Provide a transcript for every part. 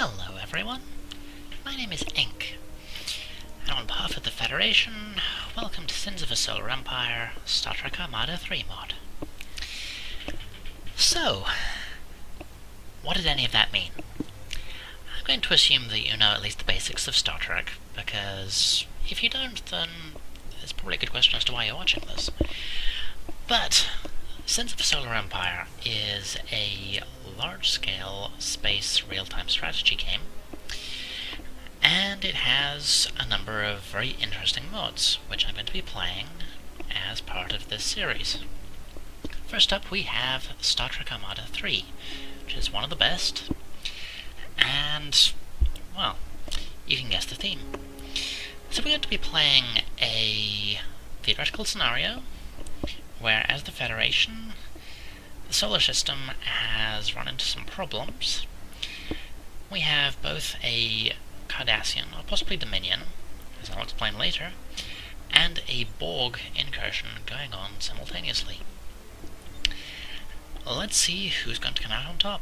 Hello everyone, my name is Ink, and on behalf of the Federation, welcome to Sins of a Solar Empire, Star Trek Armada 3 mod. So, what did any of that mean? I'm going to assume that you know at least the basics of Star Trek, because if you don't, then it's probably a good question as to why you're watching this. But Sins of a Solar Empire is a large-scale space real-time strategy game, and it has a number of very interesting mods, which I'm going to be playing as part of this series. First up, we have Star Trek Armada 3, which is one of the best, and, well, you can guess the theme. So we're going to be playing a theoretical scenario where, as the Federation, the solar system has run into some problems. We have both a Cardassian, or possibly Dominion, as I'll explain later, and a Borg incursion going on simultaneously. Let's see who's going to come out on top.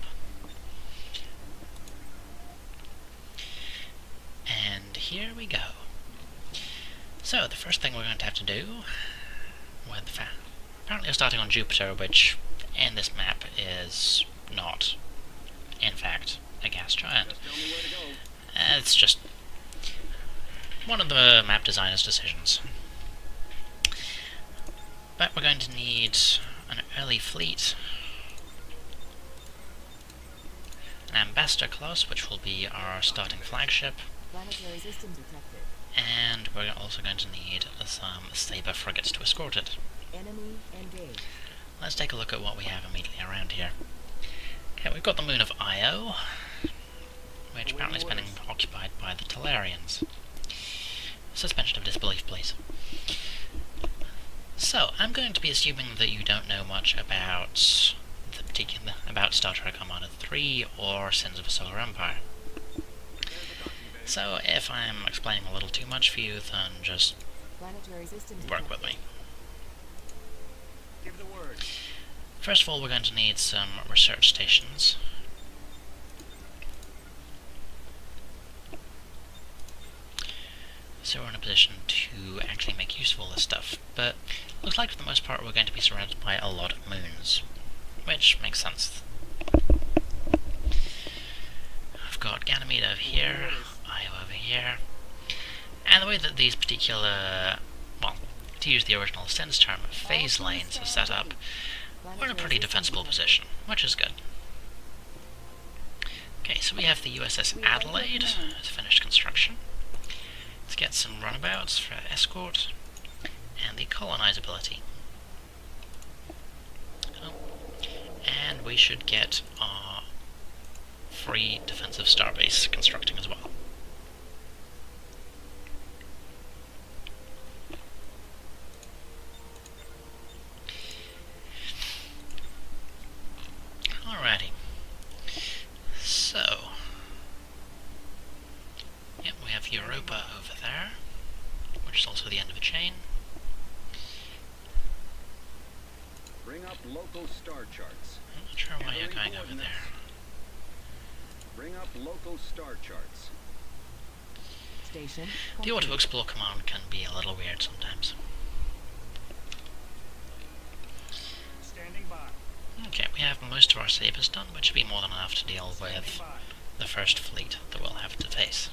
And here we go. So, the first thing we're going to have to do with apparently we're starting on Jupiter, which in this map is not, in fact, a gas giant. It's just one of the map designer's decisions. But we're going to need an early fleet, an ambassador class, which will be our starting flagship, and we're also going to need some Saber frigates to escort it. Enemy engaged. Let's take a look at what we have immediately around here. Okay, we've got the moon of Io, which apparently is being occupied by the Talarians. Suspension of disbelief, please. So, I'm going to be assuming that you don't know much about about Star Trek Armada 3 or Sins of a Solar Empire. So, if I'm explaining a little too much for you, then just work with me. Give the word. First of all, we're going to need some research stations. So we're in a position to actually make use of all this stuff, but it looks like for the most part we're going to be surrounded by a lot of moons, which makes sense. I've got Ganymede over here, Io over here, and the way that these particular, well, to use the original Sins term, phase lanes are set up, we're in a pretty defensible position, which is good. Okay, so we have the USS Adelaide to finish construction. Let's get some runabouts for escort, and the colonize ability. Oh. And we should get our free defensive starbase constructing as well. Alrighty. So, yep, we have Europa over there, which is also the end of a chain. Bring up local star charts. I'm not sure why you're going over there. Bring up local star charts. Station. The auto-explore command can be a little weird sometimes. Standing by. Okay, we have most of our sabers done, which should be more than enough to deal with the first fleet that we'll have to face.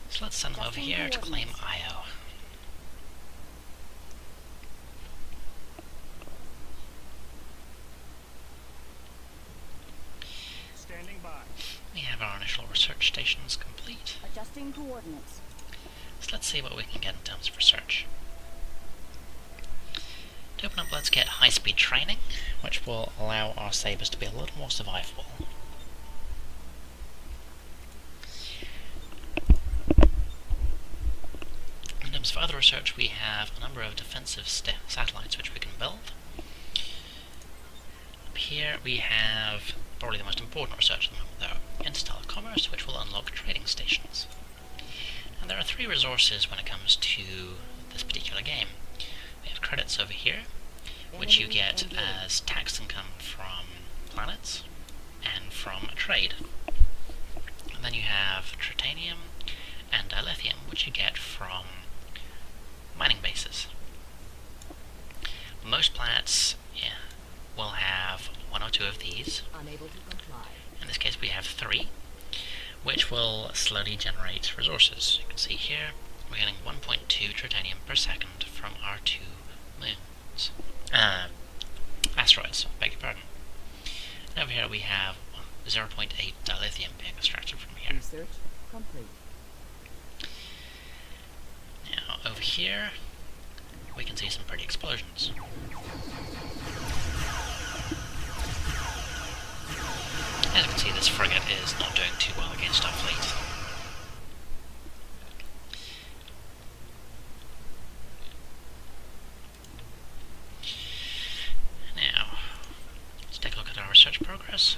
So let's send them over here to claim Io. Standing by. We have our initial research stations complete. Adjusting coordinates. So let's see what we can get in terms of research. To open up, let's get high-speed training, which will allow our sabers to be a little more survivable. In terms of other research, we have a number of defensive satellites which we can build. Up here we have probably the most important research at the moment, though, interstellar commerce, which will unlock trading stations. And there are three resources when it comes to this particular game. We have credits over here, which you get as tax income from planets. 2 of these. Unable to comply. In this case we have 3, which will slowly generate resources. You can see here we're getting 1.2 tritanium per second from our 2 moons. Asteroids, beg your pardon. And over here we have 0.8 dilithium being extracted from here. Research complete. Now over here we can see some pretty explosions. As you can see, this frigate is not doing too well against our fleet. Now, let's take a look at our research progress.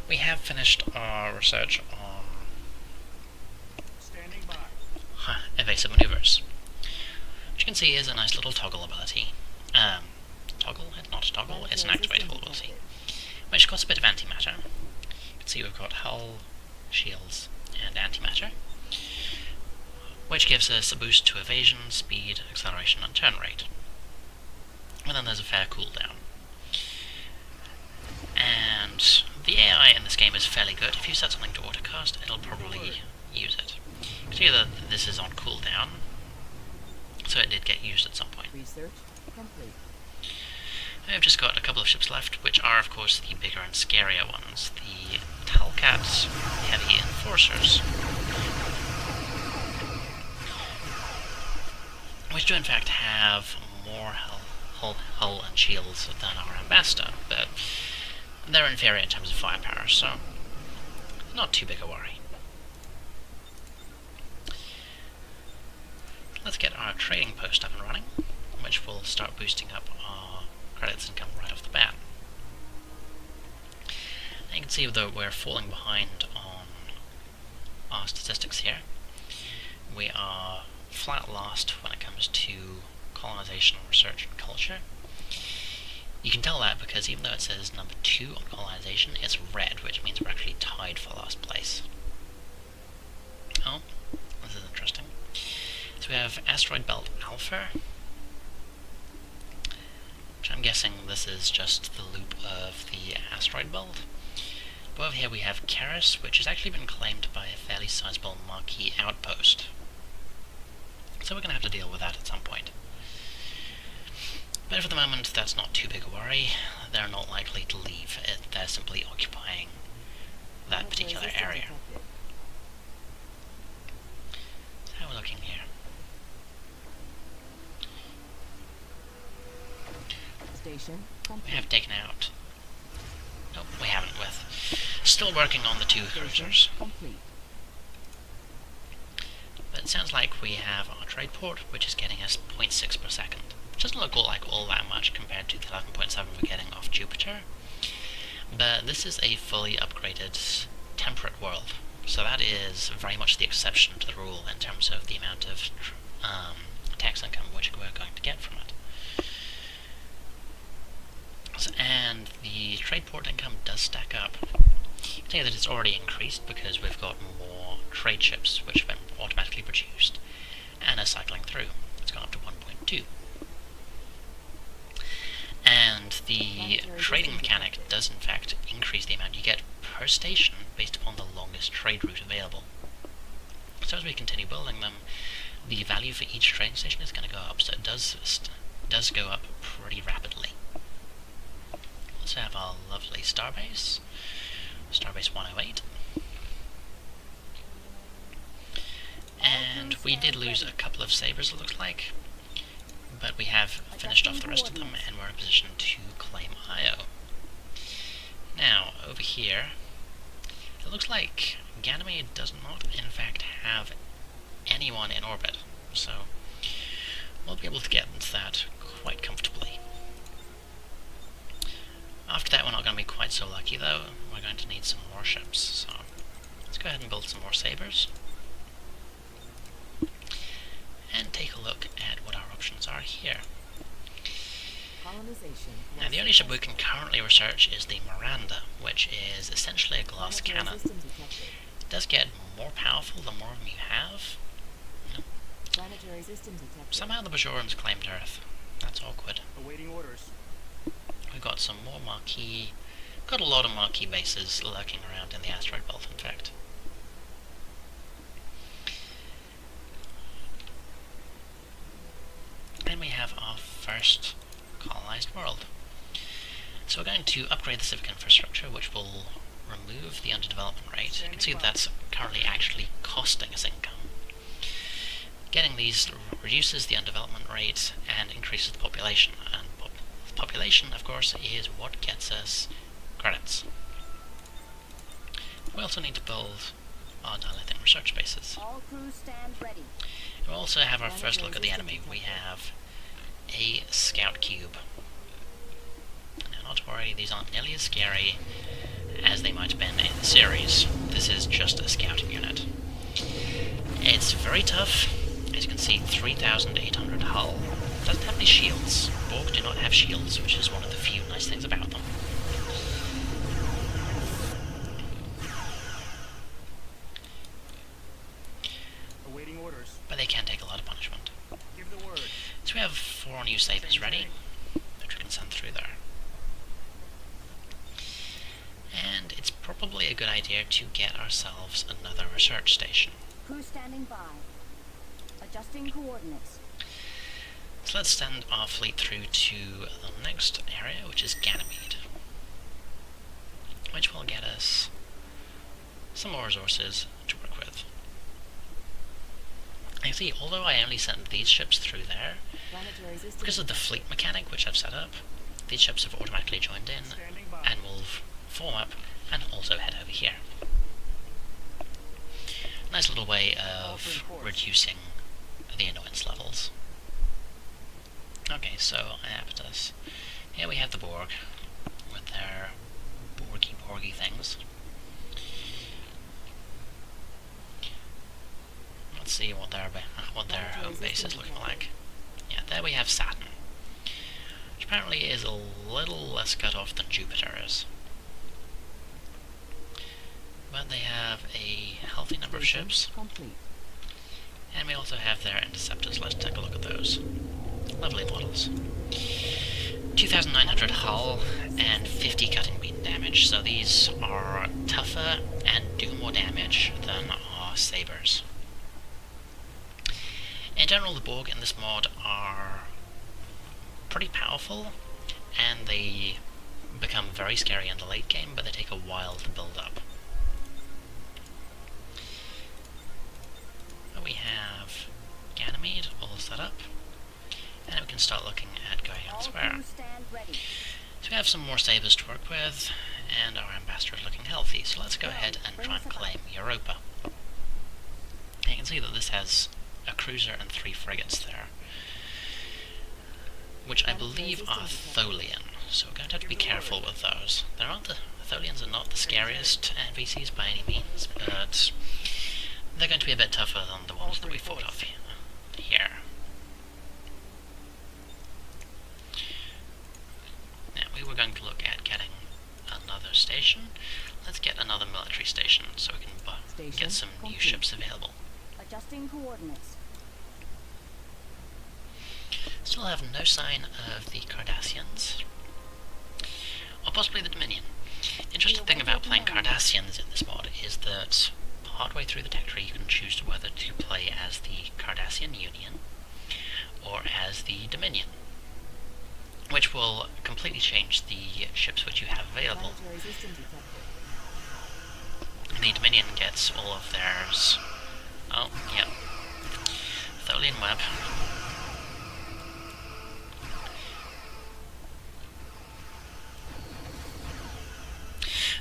We have finished our research on Standing by. evasive maneuvers, which you can see is a nice little toggle ability. Toggle? It's not a toggle, it's an activatable ability, which costs a bit of antimatter. You can see we've got hull, shields, and antimatter, which gives us a boost to evasion, speed, acceleration, and turn rate. And then there's a fair cooldown. And the AI in this game is fairly good. If you set something to autocast, it'll probably use it. You can see that this is on cooldown, so it did get used at some point. Research complete. I've just got a couple of ships left, which are of course the bigger and scarier ones. The Talcats, the Heavy Enforcers, which do in fact have more hull and shields than our Ambassador, but they're inferior in terms of firepower, so not too big a worry. Let's get our trading post up and running, which will start boosting up our credits income right off the bat. And you can see that we're falling behind on our statistics here. We are flat last when it comes to colonization, research, and culture. You can tell that because even though it says number 2 on colonization, it's red, which means we're actually tied for last place. Oh, this is interesting. So we have Asteroid Belt Alpha, which I'm guessing this is just the loop of the asteroid belt. But over here we have Keras, which has actually been claimed by a fairly sizable Marquis outpost. So we're going to have to deal with that at some point. But for the moment, that's not too big a worry. They're not likely to leave. They're simply occupying that particular area. So how are we looking here? Station We complete. have taken out... Nope, we haven't with. Still working on the 2 cruisers. Complete. But it sounds like we have our trade port, which is getting us 0.6 per second. Which doesn't look like all that much compared to the 11.7 we're getting off Jupiter. But this is a fully upgraded temperate world. So that is very much the exception to the rule in terms of the amount of tax income which we're going to get from it. And the trade port income does stack up. You can see that it's already increased because we've got more trade ships which have been automatically produced and are cycling through. It's gone up to 1.2. And the trading mechanic does in fact increase the amount you get per station based upon the longest trade route available. So as we continue building them, the value for each trading station is going to go up, so it does go up pretty rapidly. Let's have our lovely starbase, Starbase 108. And we did lose a couple of sabers, it looks like, but we have finished off the rest of them and we're in a position to claim Io. Now, over here, it looks like Ganymede does not in fact have anyone in orbit, so we'll be able to get into that quite comfortably. After that, we're not going to be quite so lucky though. We're going to need some more ships, so let's go ahead and build some more sabers and take a look at what our options are here. Colonization. Now, the only ship we can currently research is the Miranda, which is essentially a glass cannon. It does get more powerful the more of them you have. No. Planetary system detected. Somehow the Bajorans claimed Earth. That's awkward. Awaiting orders. We've got some more Marquis Got a lot of marquee bases lurking around in the asteroid belt, in fact. Then we have our first colonized world. So we're going to upgrade the civic infrastructure, which will remove the underdevelopment rate. You can see that's currently actually costing us income. Getting these reduces the underdevelopment rate and increases the population. And population, of course, is what gets us credits. We also need to build our dilating research bases. All crews stand ready. We'll also have our first look at the enemy. We have a scout cube. Now, not to worry, these aren't nearly as scary as they might have been in the series. This is just a scouting unit. It's very tough. As you can see, 3,800 hull. Doesn't have any shields. Borg do not have shields, which is one of the few nice things about them. Awaiting orders. But they can take a lot of punishment. Give the word. So we have 4 new sabers ready, which we can send through there. And it's probably a good idea to get ourselves another research station. Crew standing by. Adjusting coordinates. So let's send our fleet through to the next area, which is Ganymede, which will get us some more resources to work with. And you see, although I only sent these ships through there, Planetary system because of the fleet mechanic which I've set up, these ships have automatically joined in Standing by. and will form up and also head over here. Nice little way of reducing the annoyance levels. Okay, so Iapetus. Here we have the Borg with their Borgy things. Let's see what their home base is looking like. Yeah, there we have Saturn, which apparently is a little less cut off than Jupiter is. But they have a healthy number of station ships, complete. and we also have their interceptors. Let's take a look at those. Lovely models. 2,900 hull and 50 cutting beam damage, so these are tougher and do more damage than our sabers. In general, the Borg in this mod are pretty powerful, and they become very scary in the late game, but they take a while to build up. But we have Ganymede all set up, and we can start looking at going All elsewhere. crews stand ready. So we have some more sabers to work with, and our ambassador is looking healthy, so let's go ahead and try and claim Europa. You can see that this has a cruiser and 3 frigates there, which I believe are Tholian, so we're going to have to be careful with those. Tholians are not the scariest NPCs by any means, but they're going to be a bit tougher than the ones that we fought off here. Now, we were going to look at getting another station. Let's get another military station so we can get some new ships available. Adjusting coordinates. Still have no sign of the Cardassians, or possibly the Dominion. The interesting thing about playing Cardassians in this mod is that partway through the tech tree you can choose whether to play as the Cardassian Union or as the Dominion, which will completely change the ships which you have available. Planetary system detected. The Dominion gets all of theirs. Oh, yep. Tholian Web.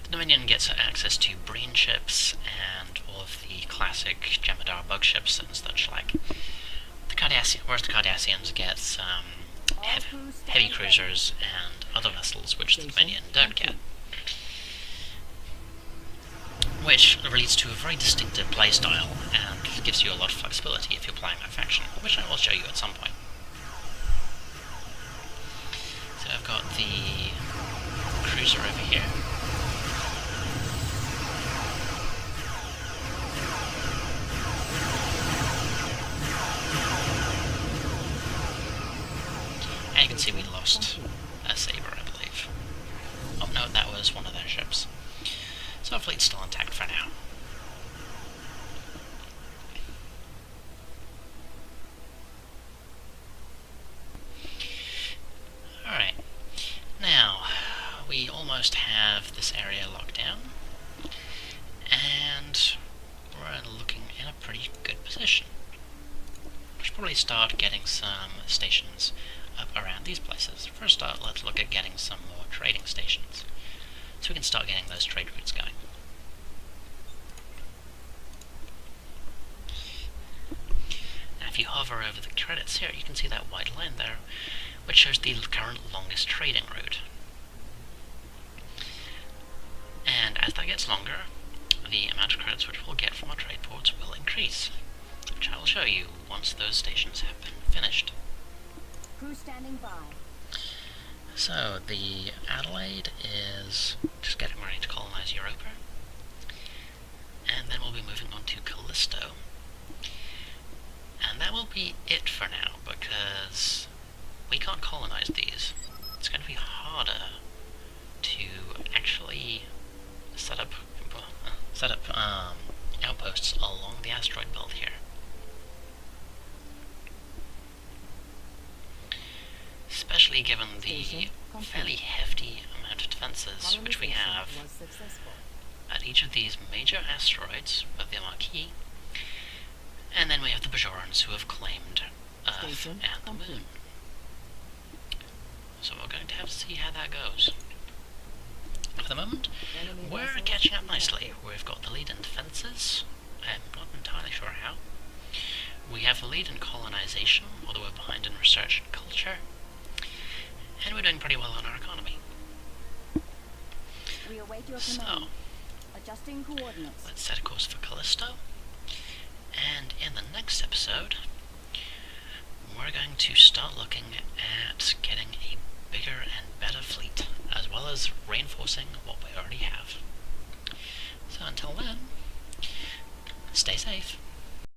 The Dominion gets access to Breen ships and all of the classic Jemadar bug ships and such like. Whereas the Cardassians get heavy cruisers and other vessels which the Dominion don't get. Which leads to a very distinctive playstyle and gives you a lot of flexibility if you're playing that faction, which I will show you at some point. So I've got the cruiser over here. And you can see we lost a saber, I believe. Oh no, that was as one of their ships. So our fleet's still intact for now. Alright, now we almost have this area locked down, and we're looking in a pretty good position. We should probably start getting some stations up around these places. First up, let's look at getting some more trading stations, so we can start getting those trade routes going. Now if you hover over the credits here, you can see that white line there, which shows the current longest trading route. And as that gets longer, the amount of credits which we'll get from our trade ports will increase, which I will show you once those stations have been finished. Crew standing by. So, the Adelaide is just getting ready to colonize Europa, and then we'll be moving on to Callisto. And that will be it for now, because we can't colonize these. It's going to be harder to actually set up outposts along the asteroid belt here. Especially given the Station fairly hefty amount of defenses which we Colonization have was successful. at each of these major asteroids with the Marquis, and then we have the Bajorans who have claimed Earth Station and the Moon. So we're going to have to see how that goes. For the moment, Enemy we're vessels catching up nicely. detected. We've got the lead in defenses. I'm not entirely sure how. We have the lead in colonization, although we're behind in research and culture. And we're doing pretty well on our economy. We await your So, command. Adjusting coordinates. let's set a course for Callisto. And in the next episode, we're going to start looking at getting a bigger and better fleet, as well as reinforcing what we already have. So until then, stay safe.